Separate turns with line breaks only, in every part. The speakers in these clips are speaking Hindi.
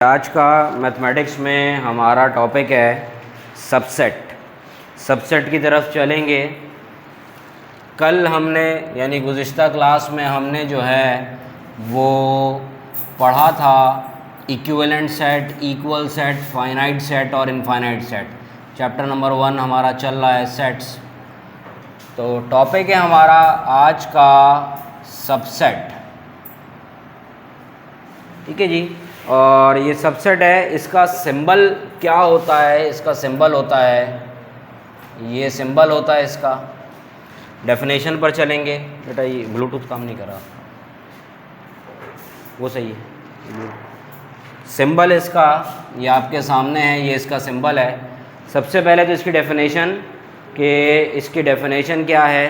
आज का मैथमेटिक्स में हमारा टॉपिक है सबसेट। सबसेट की तरफ चलेंगे। कल हमने यानी गुज़िश्ता क्लास में हमने जो है वो पढ़ा था equivalent set, equal set, finite set और इनफाइनाइट सेट। चैप्टर नंबर 1 हमारा चल रहा है सेट्स। तो टॉपिक है हमारा आज का सबसेट। ठीक है जी। और ये सबसेट है, इसका सिंबल क्या होता है? इसका सिंबल होता है, ये सिंबल होता है इसका। डेफिनेशन पर चलेंगे। बेटा ये ब्लूटूथ काम नहीं कर रहा, वो सही है। सिंबल इसका ये आपके सामने है, ये इसका सिंबल है। सबसे पहले तो इसकी डेफिनेशन कि इसकी डेफिनेशन क्या है,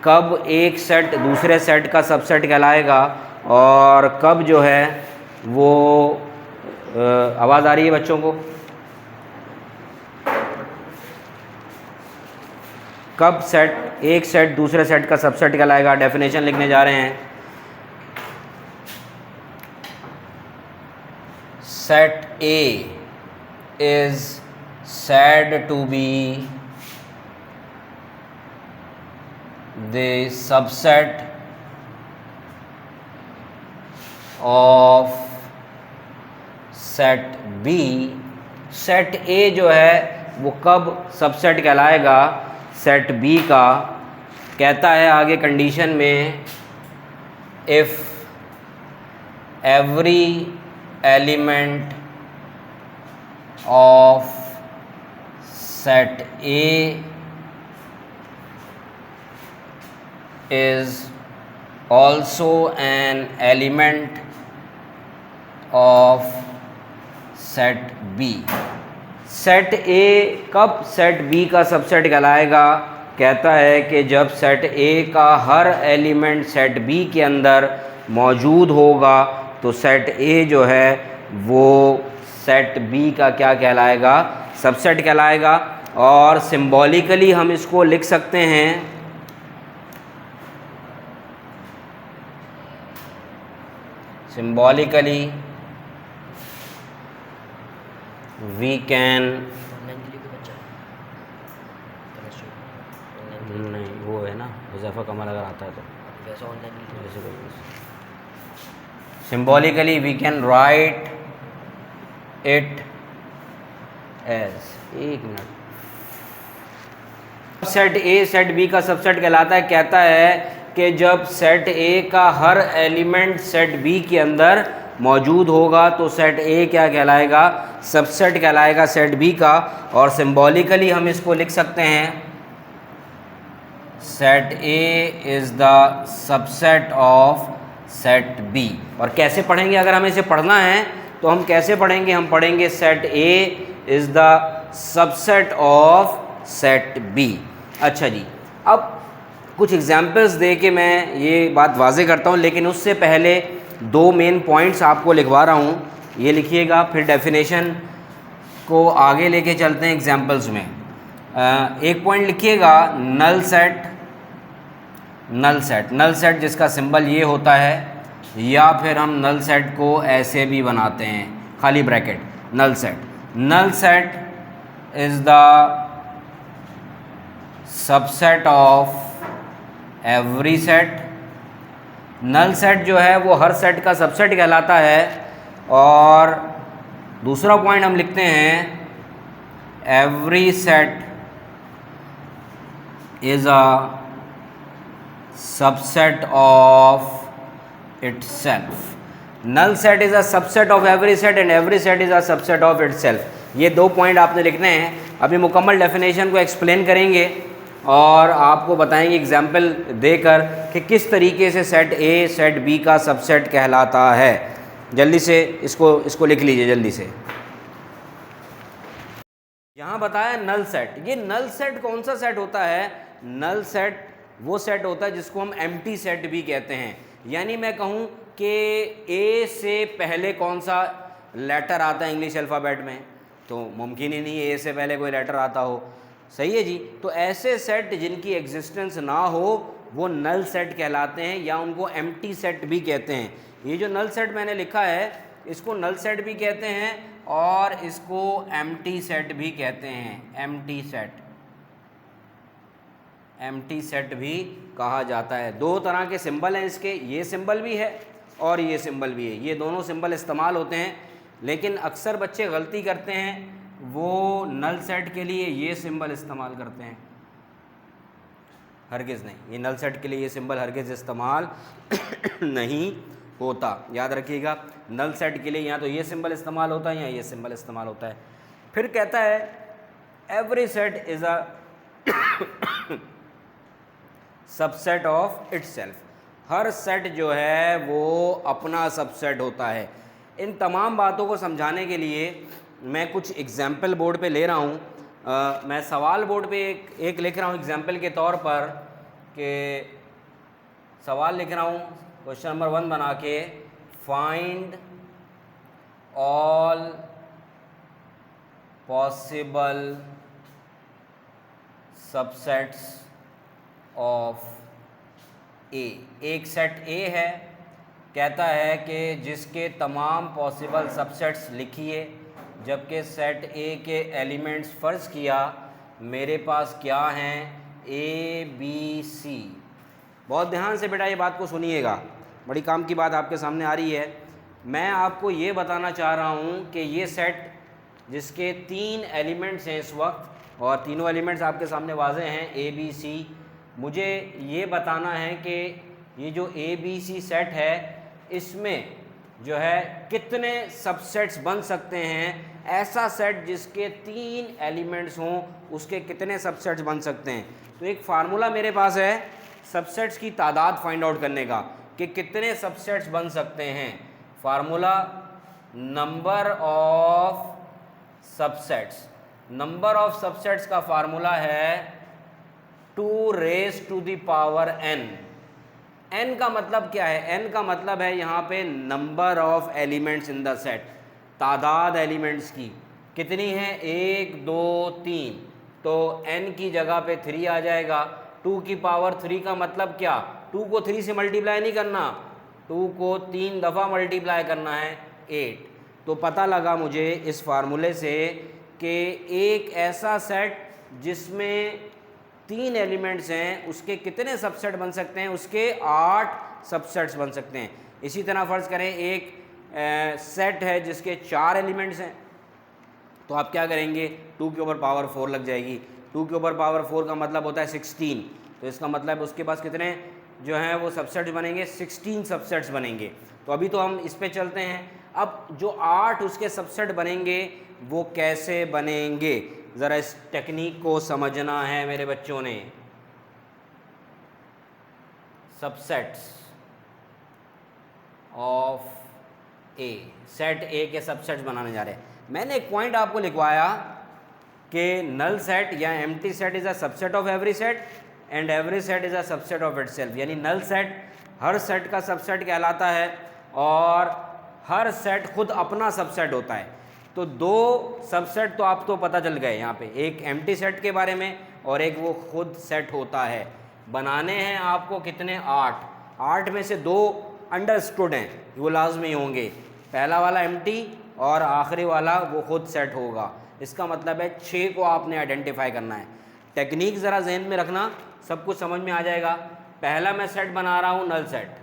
कब एक सेट दूसरे सेट का सबसेट कहलाएगा और कब जो है वो आवाज़ आ रही है बच्चों को? कब एक सेट दूसरे सेट का सबसेट कहलाएगा। डेफिनेशन लिखने जा रहे हैं। Set A is said to be the subset of set B. Set A जो है वो कब सबसेट कहलाएगा सेट बी का? कहता है आगे कंडीशन में, if every element of set A is also an element of set B. Set A कब सेट बी का सबसेट कहलाएगा? कहता है कि जब सेट ए का हर एलिमेंट सेट बी के अंदर मौजूद होगा तो सेट ए जो है वो सेट बी का क्या कहलाएगा? सबसेट कहलाएगा। और सिंबॉलिकली हम इसको लिख सकते हैं, सिंबॉलिकली we can नहीं, वो है ना हुज़ैफ़ा कमल अगर आता है तो symbolically we can write it as, एक minute, set A set B का सबसेट कहलाता है। कहता है कि जब सेट ए का हर एलिमेंट सेट बी के अंदर मौजूद होगा तो सेट ए क्या कहलाएगा? सबसेट कहलाएगा सेट बी का। और सिंबॉलिकली हम इसको लिख सकते हैं, set A is the subset of set B. और कैसे पढ़ेंगे? अगर हमें इसे पढ़ना है तो हम कैसे पढ़ेंगे? हम पढ़ेंगे set A is the subset of set B. अच्छा जी, अब कुछ एग्जाम्पल्स दे के मैं ये बात वाज़ेह करता हूँ, लेकिन उससे पहले दो मेन पॉइंट्स आपको लिखवा रहा हूँ, ये लिखिएगा, फिर डेफिनेशन को आगे लेके चलते हैं एग्जाम्पल्स में। एक पॉइंट लिखिएगा, null set. Null set, null set जिसका सिंबल ये होता है, या फिर हम नल सेट को ऐसे भी बनाते हैं, खाली bracket, null set. Null set is the subset of every set. Null set जो है वो हर सेट का सबसेट कहलाता है। और दूसरा पॉइंट हम लिखते हैं, every set is a subset of itself. Null set is a subset of every set and every set is a subset of itself. ये दो पॉइंट आपने लिखने हैं। अभी मुकम्मल डेफिनेशन को एक्सप्लेन करेंगे और आपको बताएंगे एग्जाम्पल देकर कि किस तरीके से सेट ए सेट बी का सबसेट कहलाता है। जल्दी से इसको लिख लीजिए जल्दी से। यहाँ बताया नल सेट। ये नल सेट कौन सा सेट होता है? नल सेट वो सेट होता है जिसको हम एम्प्टी सेट भी कहते हैं। यानी मैं कहूँ कि ए से पहले कौन सा लेटर आता है इंग्लिश अल्फ़ाबेट में, तो मुमकिन ही नहीं है ए से पहले कोई लेटर आता हो। सही है जी। तो ऐसे सेट जिनकी एग्जिस्टेंस ना हो वो नल सेट कहलाते हैं, या उनको एम्प्टी सेट भी कहते हैं। ये जो नल सेट मैंने लिखा है इसको नल सेट भी कहते हैं और इसको एम्प्टी सेट भी कहते हैं, एम्प्टी सेट भी कहा जाता है। दो तरह के सिंबल हैं इसके, ये सिंबल भी है और ये सिंबल भी है, ये दोनों सिंबल इस्तेमाल होते हैं। लेकिन अक्सर बच्चे गलती करते हैं, वो नल सेट के लिए ये सिंबल इस्तेमाल करते हैं, हरगिज़ नहीं, ये नल सेट के लिए ये सिंबल हरगिज़ इस्तेमाल नहीं होता, याद रखिएगा। नल सेट के लिए या तो ये सिंबल इस्तेमाल होता है या ये सिंबल इस्तेमाल होता है। फिर कहता है every set is a subset of itself, her set जो है वो अपना सबसेट होता है। इन तमाम बातों को समझाने के लिए मैं कुछ एग्जाम्पल बोर्ड पे ले रहा हूँ। मैं सवाल बोर्ड पे एक लिख रहा हूँ एग्जाम्पल के तौर पर, कि सवाल लिख रहा हूँ क्वेश्चन नंबर 1 बना के, find all possible subsets of A. एक सेट ए है, कहता है कि जिसके तमाम पॉसिबल सबसेट्स लिखिए, जबकि सेट ए के एलिमेंट्स फ़र्ज़ किया मेरे पास क्या हैं, ए बी सी। बहुत ध्यान से बेटा ये बात को सुनिएगा, बड़ी काम की बात आपके सामने आ रही है। मैं आपको ये बताना चाह रहा हूँ कि ये सेट जिसके 3 एलिमेंट्स हैं इस वक्त, और तीनों एलिमेंट्स आपके सामने वाज़े हैं, ए बी सी। मुझे ये बताना है कि ये जो ए बी सी सेट है इसमें जो है कितने सबसेट्स बन सकते हैं। ऐसा सेट जिसके 3 एलिमेंट्स हों उसके कितने सबसेट्स बन सकते हैं। तो एक फार्मूला मेरे पास है सबसेट्स की तादाद फाइंड आउट करने का, कि कितने सबसेट्स बन सकते हैं। Formula number of subsets, number of subsets का फार्मूला है 2 raise to the power n। n का मतलब क्या है, n का मतलब है यहाँ पे number of elements in the set, तादाद एलिमेंट्स की कितनी है, 1 2 3, तो n की जगह पे 3 आ जाएगा। 2 की पावर 3 का मतलब क्या, 2 को 3 से मल्टीप्लाई नहीं करना, 2 को 3 दफ़ा मल्टीप्लाई करना है, 8। तो पता लगा मुझे इस फार्मूले से कि एक ऐसा सेट जिसमें 3 एलिमेंट्स हैं उसके कितने सबसेट बन सकते हैं, उसके 8 सबसेट्स बन सकते हैं। इसी तरह फ़र्ज़ करें एक सेट है जिसके 4 एलिमेंट्स हैं, तो आप क्या करेंगे, 2 के ऊपर पावर 4 लग जाएगी। 2 के ऊपर पावर 4 का मतलब होता है 16, तो इसका मतलब उसके पास कितने जो हैं वो सबसेट्स बनेंगे, 16 सबसेट्स बनेंगे। तो अभी तो हम इस पे चलते हैं। अब जो 8 उसके सबसेट बनेंगे वो कैसे बनेंगे, ज़रा इस टेक्निक को समझना है मेरे बच्चों ने। सबसेट्स ऑफ ए, सेट ए के सबसेट्स बनाने जा रहे हैं। मैंने एक पॉइंट आपको लिखवाया कि नल सेट या empty set is a subset of every set and every set is a subset of itself. यानी नल सेट हर सेट का सबसेट कहलाता है और हर सेट खुद अपना सबसेट होता है। तो 2 सबसेट तो आप तो पता चल गए यहाँ पे, एक एम्प्टी सेट के बारे में और एक वो खुद सेट होता है। बनाने हैं आपको कितने, 8 में से 2 अंडरस्टूड हैं, वो लाजमी होंगे। पहला वाला एम्प्टी और आखिरी वाला वो खुद सेट होगा। इसका मतलब है 6 को आपने आइडेंटिफाई करना है। टेक्निक ज़रा जहन में रखना, सब कुछ समझ में आ जाएगा। पहला मैं सेट बना रहा हूँ नल सेट,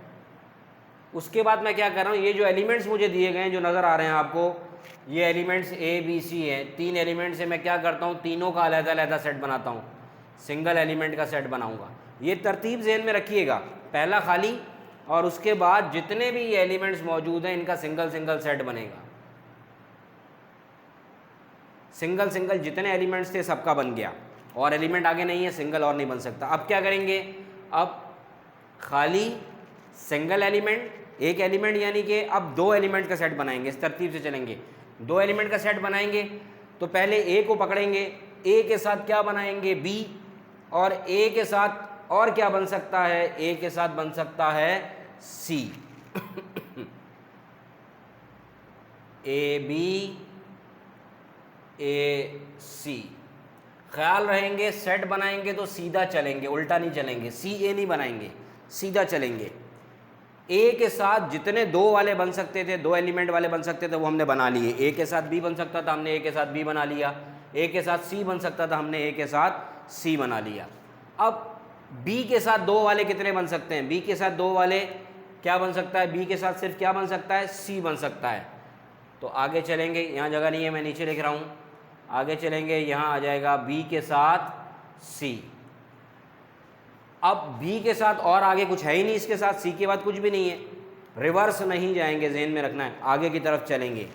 उसके बाद मैं क्या कर रहा हूँ, ये जो एलिमेंट्स मुझे दिए गए हैं जो नज़र आ रहे हैं आपको, ये एलिमेंट्स ए बी सी हैं। 3 एलिमेंट से मैं क्या करता हूँ, तीनों का अलग-अलग सेट बनाता हूँ, सिंगल एलिमेंट का सेट बनाऊँगा। ये तरतीब जहन में रखिएगा, पहला खाली और उसके बाद जितने भी ये एलिमेंट्स मौजूद हैं इनका सिंगल सिंगल सेट बनेगा। सिंगल सिंगल जितने एलिमेंट्स थे सबका बन गया, और एलिमेंट आगे नहीं है, सिंगल और नहीं बन सकता। अब क्या करेंगे, अब खाली सिंगल एलिमेंट, एक एलिमेंट, यानी कि अब 2 एलिमेंट का सेट बनाएंगे। इस तरतीब से चलेंगे, 2 एलिमेंट का सेट बनाएंगे तो पहले ए को पकड़ेंगे, ए के साथ क्या बनाएंगे, बी, और ए के साथ और क्या बन सकता है, ए के साथ बन सकता है सी। ए बी ए सी। ख्याल रहेंगे सेट बनाएंगे तो सीधा चलेंगे, उल्टा नहीं चलेंगे, सी ए नहीं बनाएंगे, सीधा चलेंगे। ए के साथ जितने दो वाले बन सकते थे, दो एलिमेंट वाले बन सकते थे, वो हमने बना लिए। ए के साथ बी बन सकता था, हमने ए के साथ बी बना लिया। ए के साथ सी बन सकता था, हमने ए के साथ सी बना लिया। अब बी के साथ दो वाले कितने बन सकते हैं? बी के साथ दो वाले क्या बन सकता है? बी के साथ सिर्फ क्या बन सकता है? सी बन सकता है। तो आगे चलेंगे, यहाँ जगह नहीं है, मैं नीचे लिख रहा हूँ। आगे चलेंगे, यहाँ आ जाएगा बी के साथ सी। अब बी के साथ और आगे कुछ है ही नहीं, इसके साथ सी के बाद कुछ भी नहीं है। रिवर्स नहीं जाएंगे, ज़हन में रखना है, आगे की तरफ चलेंगे।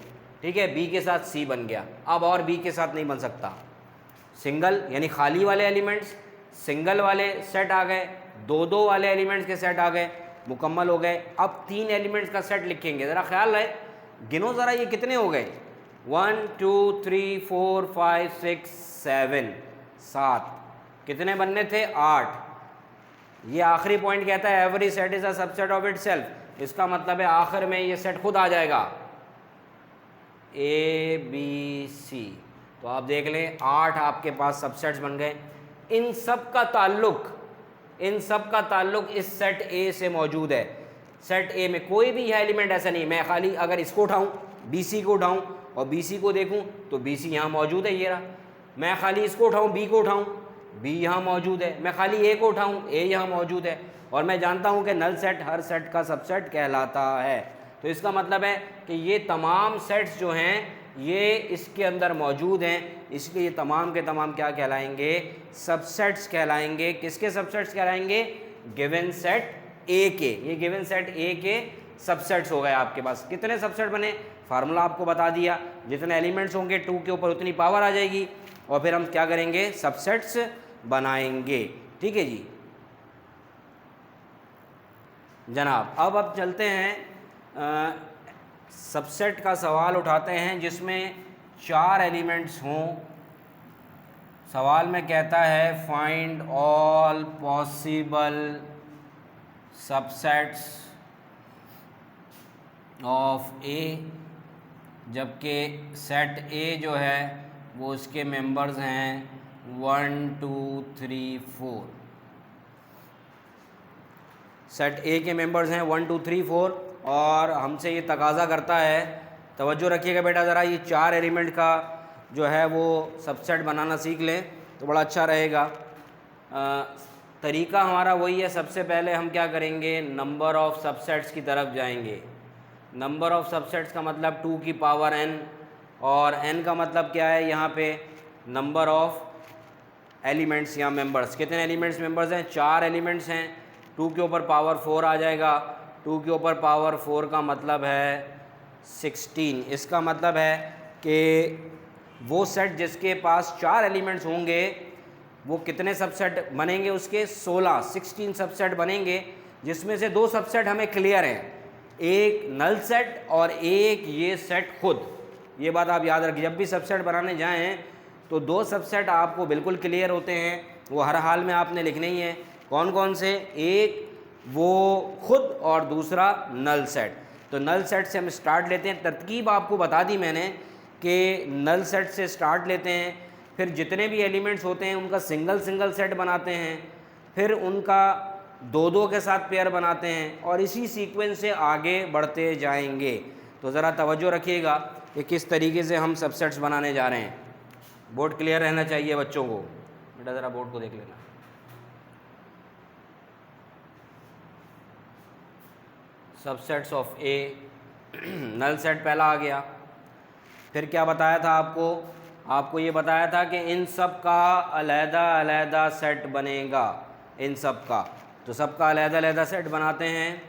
ठीक है, बी के साथ सी बन गया। अब और बी के साथ नहीं बन सकता। सिंगल यानी खाली वाले एलिमेंट्स, सिंगल वाले सेट आ गए, दो दो वाले एलिमेंट्स के सेट आ गए, मुकम्मल हो गए। अब तीन एलिमेंट्स का सेट लिखेंगे। ज़रा ख्याल रहे, गिनो ज़रा ये कितने हो गए? 1 2 3 4 5 6 7 7। कितने बनने थे? 8। ये आखिरी पॉइंट कहता है every set is a subset of itself. इसका मतलब है आखिर में ये सेट खुद आ जाएगा ए बी सी। तो आप देख लें 8 आपके पास सबसेट्स बन गए। इन सब का ताल्लुक इस सेट ए से मौजूद है। सेट ए में कोई भी यह एलिमेंट ऐसा नहीं, मैं खाली अगर इसको उठाऊं, बी सी को उठाऊं और बी सी को देखूं तो बी सी यहाँ मौजूद है, ये रहा। मैं खाली इसको उठाऊं, बी को उठाऊं, बी यहाँ मौजूद है। मैं खाली ए को उठाऊं, ए यहाँ मौजूद है। और मैं जानता हूँ कि नल सेट हर सेट का सबसेट कहलाता है। तो इसका मतलब है कि ये तमाम सेट्स जो हैं ये इसके अंदर मौजूद हैं, इसलिए ये तमाम के तमाम क्या कहलाएंगे? सबसेट्स कहलाएंगे। किसके सबसेट्स कहलाएंगे? गिवन सेट ए के। ये गिवन सेट ए के सबसेट्स हो गए। आपके पास कितने सबसेट बने? फार्मूला आपको बता दिया। जितने एलिमेंट्स होंगे 2 के ऊपर उतनी पावर आ जाएगी और फिर हम क्या करेंगे? सबसेट्स बनाएंगे। ठीक है जी जनाब। अब चलते हैं सबसेट का सवाल उठाते हैं जिसमें 4 एलिमेंट्स हों। सवाल में कहता है find all possible subsets of A, जबकि सेट ए जो है वो उसके मेंबर्स हैं 1 2 3 4। सेट ए के मेंबर्स हैं 1 2 3 4 और हमसे ये तकाज़ा करता है, तवज्जो रखिएगा बेटा ज़रा, ये 4 एलिमेंट का जो है वो सबसेट बनाना सीख लें तो बड़ा अच्छा रहेगा। तरीका हमारा वही है। सबसे पहले हम क्या करेंगे? नंबर ऑफ़ सबसेट्स की तरफ जाएंगे। नंबर ऑफ़ सबसेट्स का मतलब 2 की पावर n, और n का मतलब क्या है? यहाँ पे नंबर ऑफ़ एलिमेंट्स या मेंबर्स। कितने एलिमेंट्स मेंबर्स हैं? 4 एलिमेंट्स हैं। 2 के ऊपर पावर 4 आ जाएगा। 2 के ऊपर पावर 4 का मतलब है 16। इसका मतलब है कि वो सेट जिसके पास 4 एलिमेंट्स होंगे वो कितने सबसेट बनेंगे? उसके 16 सबसेट बनेंगे, जिसमें से 2 सबसेट हमें क्लियर हैं, एक नल सेट और एक ये सेट खुद। ये बात आप याद रखिए, जब भी सबसेट बनाने जाएं तो 2 सबसेट आपको बिल्कुल क्लियर होते हैं, वो हर हाल में आपने लिखने ही हैं। कौन कौन से? एक वो खुद और दूसरा नल सेट। तो नल सेट से हम स्टार्ट लेते हैं। तरकीब आपको बता दी मैंने कि नल सेट से स्टार्ट लेते हैं, फिर जितने भी एलिमेंट्स होते हैं उनका सिंगल सेट बनाते हैं, फिर उनका 2 के साथ पेयर बनाते हैं और इसी सीक्वेंस से आगे बढ़ते जाएंगे। तो ज़रा तवज्जो रखिएगा कि किस तरीके से हम सबसेट्स बनाने जा रहे हैं। बोर्ड क्लियर रहना चाहिए बच्चों को। बेटा ज़रा बोर्ड को देख लेना। Subsets of A, null set पहला आ गया। फिर क्या बताया था आपको? आपको ये बताया था कि इन सब का अलहदा सेट बनेगा। इन सब का, तो सबका अलहदा सेट बनाते हैं।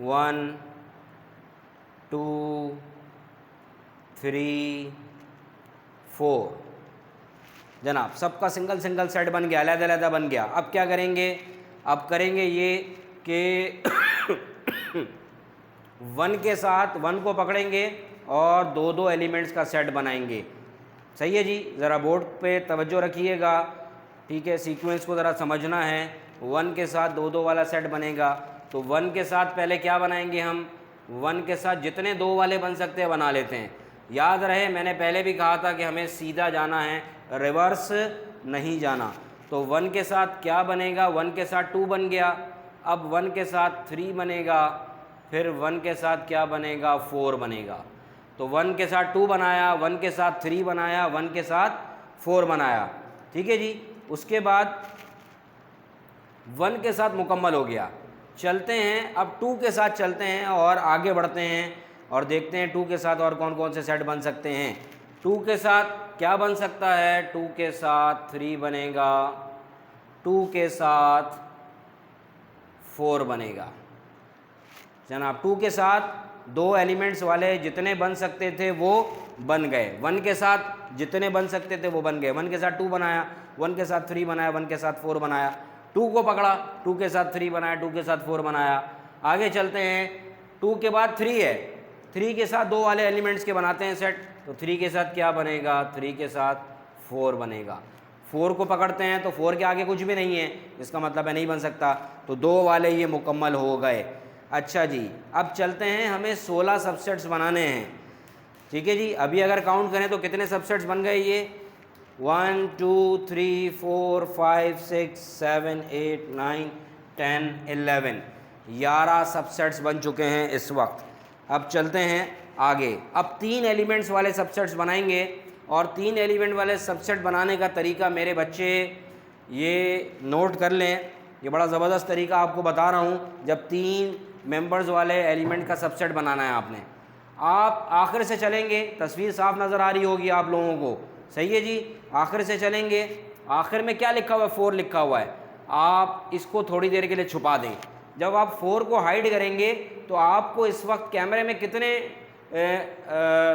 1 2 3 4 जनाब, सबका सिंगल सेट बन गया, अलहदा बन गया। अब क्या करेंगे? अब करेंगे ये कि 1 के साथ 1 को पकड़ेंगे और 2 एलिमेंट्स का सेट बनाएंगे। सही है जी, ज़रा बोर्ड पे तवज्जो रखिएगा। ठीक है, सीक्वेंस को ज़रा समझना है। 1 के साथ 2 वाला सेट बनेगा। तो 1 के साथ पहले क्या बनाएंगे? हम 1 के साथ जितने 2 वाले बन सकते हैं बना लेते हैं। याद रहे मैंने पहले भी कहा था कि हमें सीधा जाना है, रिवर्स नहीं जाना। तो 1 के साथ क्या बनेगा? 1 के साथ 2 बन गया। अब 1 के साथ 3 बनेगा, फिर 1 के साथ क्या बनेगा, 4 बनेगा। तो 1 के साथ 2 बनाया, 1 के साथ 3 बनाया, 1 के साथ 4 बनाया, ठीक है जी। उसके बाद 1 के साथ मुकम्मल हो गया। चलते हैं अब 2 के साथ चलते हैं और आगे बढ़ते हैं और देखते हैं 2 के साथ और कौन कौन से सेट बन सकते हैं। 2 के साथ क्या बन सकता है, 2 के साथ 3 बनेगा, 2 के साथ 4 बनेगा जनाब। 2 के साथ 2 एलिमेंट्स वाले जितने बन सकते थे वो बन गए, 1 के साथ जितने बन सकते थे वो बन गए। 1 के साथ 2 बनाया, 1 के साथ 3 बनाया, 1 के साथ 4 बनाया, 2 को पकड़ा, 2 के साथ 3 बनाया, 2 के साथ 4 बनाया। आगे चलते हैं, 2 के बाद 3 है, 3 के साथ 2 वाले एलिमेंट्स के बनाते हैं सेट। तो 3 के साथ क्या बनेगा, 3 के साथ 4 बनेगा। 4 को पकड़ते हैं तो 4 के आगे कुछ भी नहीं है, इसका मतलब है नहीं बन सकता। तो 2 वाले ये मुकम्मल हो गए। अच्छा जी, अब चलते हैं, हमें 16 सबसेट्स बनाने हैं, ठीक है जी। अभी अगर काउंट करें तो कितने सबसेट्स बन गए ये, 1 2 3 4 5 6 7 8 9 10 11 11 सबसेट्स बन चुके हैं इस वक्त। अब चलते हैं आगे, अब 3 एलिमेंट्स वाले सबसेट्स बनाएंगे। और 3 एलिमेंट वाले सबसेट बनाने का तरीका मेरे बच्चे ये नोट कर लें, ये बड़ा ज़बरदस्त तरीका आपको बता रहा हूँ। जब 3 मेंबर्स वाले एलिमेंट का सबसेट बनाना है आपने, आप आखिर से चलेंगे, तस्वीर साफ नज़र आ रही होगी आप लोगों को, सही है जी। आखिर से चलेंगे, आखिर में क्या लिखा हुआ है, 4 लिखा हुआ है। आप इसको थोड़ी देर के लिए छुपा दें। जब आप 4 को हाइड करेंगे तो आपको इस वक्त कैमरे में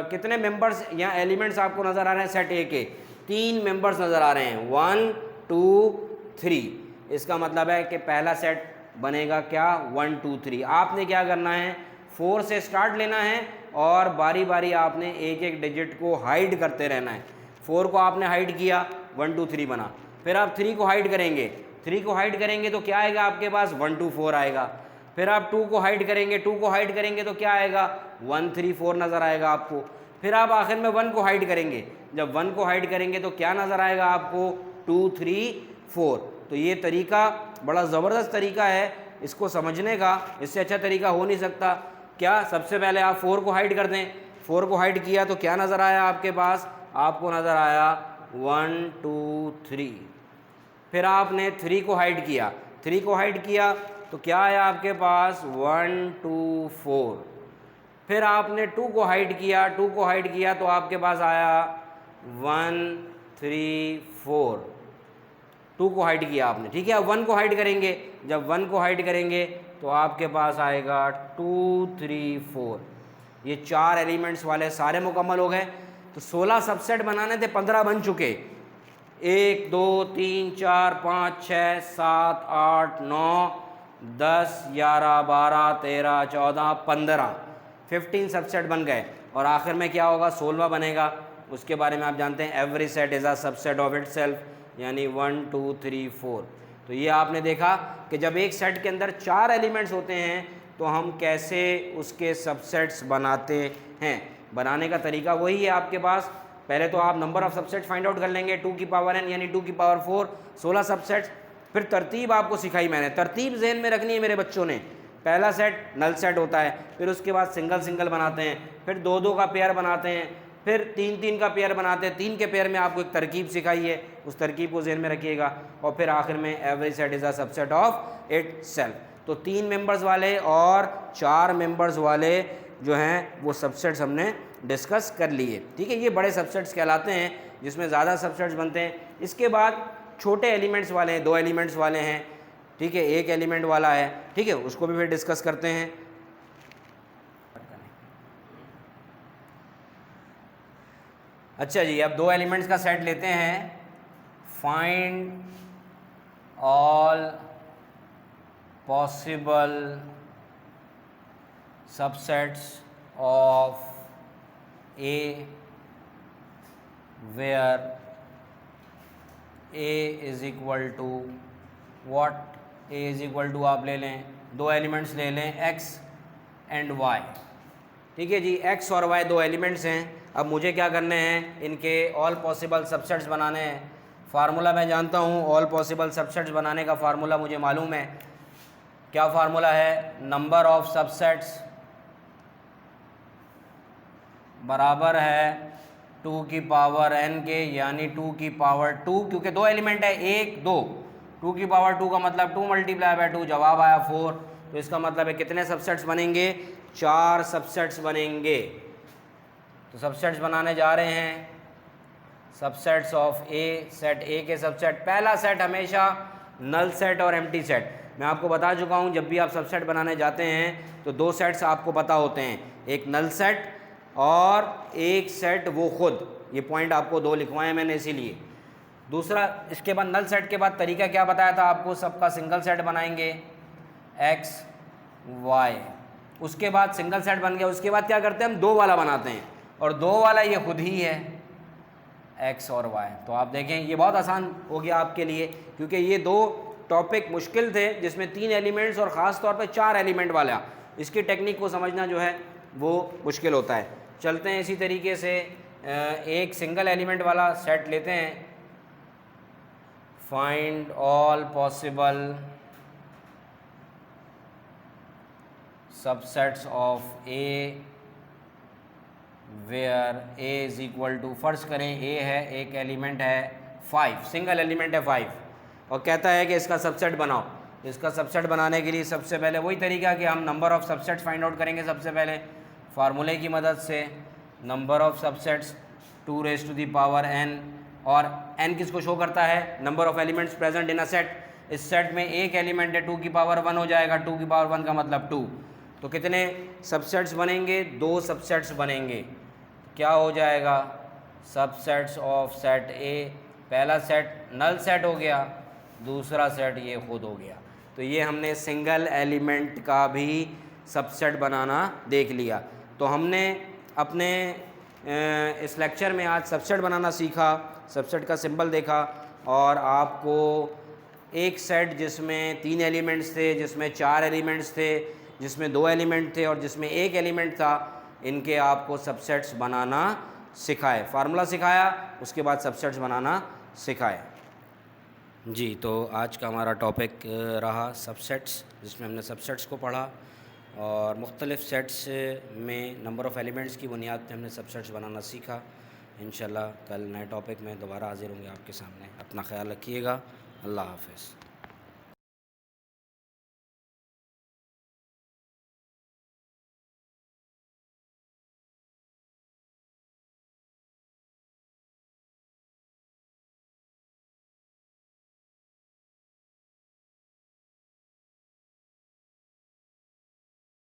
कितने मेंबर्स या एलिमेंट्स आपको नज़र आ रहे हैं सेट ए के, 3 मेंबर्स नज़र आ रहे हैं, 1 2 3। इसका मतलब है कि पहला सेट बनेगा क्या, 1 2 3। आपने क्या करना है, 4 से स्टार्ट लेना है और बारी बारी आपने एक एक डिजिट को हाइड करते रहना है। 4 को आपने हाइड किया, 1 2 3 बना। फिर आप 3 को हाइड करेंगे, 3 को हाइड करेंगे तो क्या आएगा आपके पास, 1 2 4 आएगा। फिर आप 2 को हाइड करेंगे, 2 को हाइड करेंगे तो क्या आएगा, 1 3 4 नज़र आएगा आपको। फिर आप आखिर में 1 को हाइड करेंगे, जब 1 को हाइड करेंगे तो क्या नज़र आएगा आपको, 2 3 4। तो ये तरीका बड़ा ज़बरदस्त तरीका है इसको समझने का, इससे अच्छा तरीका हो नहीं सकता। क्या, सबसे पहले आप 4 को हाइड कर दें, 4 को हाइड किया तो क्या नज़र आया आपके पास, आपको नज़र आया 1 2 3। फिर आपने 3 को हाइड किया, 3 को हाइड किया तो क्या आया आपके पास, 1 2 4। फिर आपने 2 को हाइड किया, 2 को हाइड किया तो आपके पास आया 1 3 4। 2 को हाइड किया आपने, ठीक है। अब 1 को हाइड करेंगे, जब 1 को हाइड करेंगे तो आपके पास आएगा 2 3 4। ये 4 एलिमेंट्स वाले सारे मुकम्मल हो गए। तो 16 सबसेट बनाने थे, 15 बन चुके, 1 2 3 4 5 6 7 8 9 10 11 12 13 14 15 सबसेट बन गए। और आखिर में क्या होगा, 16वां बनेगा। उसके बारे में आप जानते हैं, every set is a subset of it self, यानी 1 2 3 4। तो ये आपने देखा कि जब एक सेट के अंदर 4 एलिमेंट्स होते हैं तो हम कैसे उसके सबसेट्स बनाते हैं। बनाने का तरीका वही है आपके पास। पहले तो आप number of subsets find out कर लेंगे, 2 की पावर n यानी 2 की पावर 4, 16 सबसेट्स। फिर तरतीब आपको सिखाई मैंने, तरतीब जहन में रखनी है मेरे बच्चों ने। पहला सेट नल सेट होता है, फिर उसके बाद सिंगल सिंगल बनाते हैं, फिर 2 2 का पेयर बनाते हैं, फिर 3 3 का पेयर बनाते हैं। 3 के पेयर में आपको एक तरकीब सिखाई है, उस तरकीब को जहन में रखिएगा। और फिर आखिर में every set is a subset of it self. तो 3 मेंबर्स वाले और 4 मेंबर्स वाले जो हैं वो सबसेट्स हमने डिस्कस कर लिए, ठीक है। ये बड़े सबसेट्स कहलाते हैं जिसमें ज़्यादा सबसेट्स बनते हैं। इसके बाद छोटे एलिमेंट्स वाले हैं, 2 एलिमेंट्स वाले हैं, ठीक है, 1 एलिमेंट वाला है, ठीक है, उसको भी फिर डिस्कस करते हैं। अच्छा जी, अब 2 एलिमेंट्स का सेट लेते हैं। Find all possible subsets of A where A is equal to what, A is equal to आप ले लें, 2 एलिमेंट्स ले लें, x एंड y, ठीक है जी। x और y 2 एलिमेंट्स हैं। अब मुझे क्या करने हैं, इनके ऑल पॉसिबल सबसेट्स बनाने हैं। फार्मूला मैं जानता हूँ, ऑल पॉसिबल सबसेट्स बनाने का फार्मूला मुझे मालूम है। क्या फार्मूला है, नंबर ऑफ सबसेट्स बराबर है 2 की पावर n के, यानी 2 की पावर 2, क्योंकि दो एलिमेंट है 1 2, 2 की पावर 2 का मतलब 2 मल्टीप्लाई बाय 2, जवाब आया 4। तो इसका मतलब है कितने सबसेट्स बनेंगे, 4 सबसेट्स बनेंगे। तो सबसेट्स बनाने जा रहे हैं, सबसेट्स ऑफ ए, सेट ए के सबसेट। पहला सेट हमेशा नल सेट और एम्प्टी सेट। मैं आपको बता चुका हूँ जब भी आप सबसेट बनाने जाते हैं तो दो सेट्स आपको पता होते हैं, एक नल सेट और एक सेट वो खुद। ये पॉइंट आपको 2 लिखवाए मैंने इसीलिए। दूसरा, इसके बाद नल सेट के बाद तरीका क्या बताया था आपको, सबका सिंगल सेट बनाएंगे x y। उसके बाद सिंगल सेट बन गया, उसके बाद क्या करते हैं हम 2 वाला बनाते हैं, और 2 वाला ये खुद ही है x और y। तो आप देखें ये बहुत आसान हो गया आपके लिए, क्योंकि ये 2 टॉपिक मुश्किल थे जिसमें 3 एलिमेंट्स और ख़ास तौर पे 4 एलिमेंट वाला, इसकी टेक्निक को समझना जो है वो मुश्किल होता है। चलते हैं इसी तरीके से एक सिंगल एलिमेंट वाला सेट लेते हैं। Find all possible subsets of A where A is equal to, फर्ज करें ए है, एक एलिमेंट है 5, सिंगल एलिमेंट है 5, और कहता है कि इसका सबसेट बनाओ। इसका सबसेट बनाने के लिए सबसे पहले वही तरीका कि हम number of subsets find out करेंगे। सबसे पहले फार्मूले की मदद से number of subsets 2 raise to the power n, और n किसको शो करता है, number of elements present in a set. इस सेट में एक एलिमेंट है 2 की पावर 1 हो जाएगा, 2 की पावर 1 का मतलब 2। तो कितने सबसेट्स बनेंगे, 2 सबसेट्स बनेंगे। क्या हो जाएगा, सबसेट्स ऑफ सेट ए, पहला सेट नल सेट हो गया, दूसरा सेट ये खुद हो गया। तो ये हमने सिंगल एलिमेंट का भी सबसेट बनाना देख लिया। तो हमने अपने इस लेक्चर में आज सबसेट बनाना सीखा, सबसेट का सिंबल देखा, और आपको एक सेट जिसमें 3 एलिमेंट्स थे, जिसमें 4 एलिमेंट्स थे, जिसमें 2 एलिमेंट थे और जिसमें एक एलिमेंट था, इनके आपको सबसेट्स बनाना सिखाए। फार्मूला सिखाया, उसके बाद सबसेट्स बनाना सिखाए। जी, तो आज का हमारा टॉपिक रहा सबसेट्स, जिसमें हमने सबसेट्स को पढ़ा और मुख्तलिफ़ सेट्स में नंबर ऑफ़ एलिमेंट्स की बुनियाद पे हमने सबसेट्स बनाना सीखा। इंशाल्लाह कल नए टॉपिक में दोबारा हाज़िर होंगे आपके सामने। अपना ख्याल रखिएगा। अल्लाह हाफ़िज़।